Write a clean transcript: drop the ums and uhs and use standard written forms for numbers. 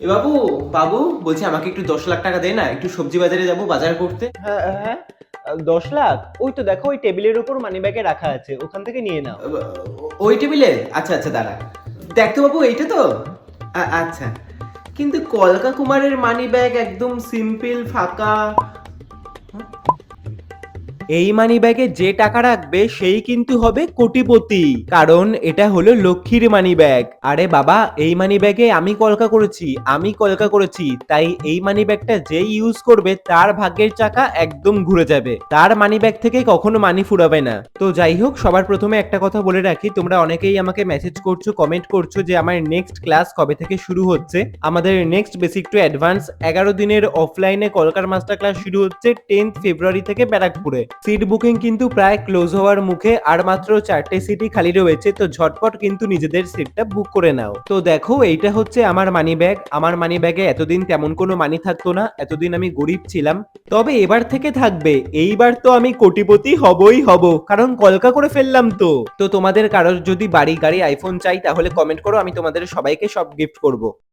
এ বাবু, বাবু বলছি আমাকে একটু 10 লাখ টাকা দে না, একটু সবজি বাজারে যাব বাজার করতে। হ্যাঁ হ্যাঁ 10 লাখ? ওই তো দেখো, ওই টেবিলের উপর মানি ব্যাগে রাখা আছে, ওখান থেকে নিয়ে নাও। ওই টেবিলে? আচ্ছা আচ্ছা, দাঁড়া। দেখ তো বাবু, এইটা তো? আচ্ছা। কিন্তু কলকা কুমারের মানি ব্যাগ একদম সিম্পল ফাঁকা। এই মানি ব্যাগে যে টাকা রাখবে সেই কিন্তু হবে কোটিপতি, কারণ এটা হলো লক্ষ্মীর মানি ব্যাগ। আরে বাবা, এই মানি ব্যাগে আমি কলকা করেছি, তাই এই মানি ব্যাগটা যেই ইউজ করবে তার ভাগ্যের চাকা একদম ঘুরে যাবে, তার মানি ব্যাগ থেকে কখনো মানি ফুরাবে না। তো যাই হোক, সবার প্রথমে একটা কথা বলে রাখি, তোমরা অনেকেই আমাকে মেসেজ করছো, কমেন্ট করছো যে আমার নেক্সট ক্লাস কবে থেকে শুরু হচ্ছে। আমাদের নেক্সট বেসিক টু অ্যাডভান্স 11 দিনের অফলাইনে কলকার মাস্টার ক্লাস শুরু হচ্ছে 10th ফেব্রুয়ারি থেকে ব্যারাকপুরে। সিট বুকিং কিন্তু প্রায় ক্লোজ হওয়ার মুখে, আর মাত্র 4টে সিটই খালি রয়েছে, তো ঝটপট কিন্তু নিজেদের সিটটা বুক করে নাও। তো দেখো, এইটা হচ্ছে আমার মানি ব্যাগ। আমার মানি ব্যাগে এতদিন তেমন কোনো মানি থাকতো না, এতদিন আমি গরিব ছিলাম, তবে এবার থেকে থাকবে। এইবার তো আমি কোটিপতি হবই হব, কারণ কলকা করে ফেললাম। তো তো তোমাদের কারোর যদি বাড়ি গাড়ি আইফোন চাই তাহলে কমেন্ট করো, আমি তোমাদের সবাইকে সব গিফট করব।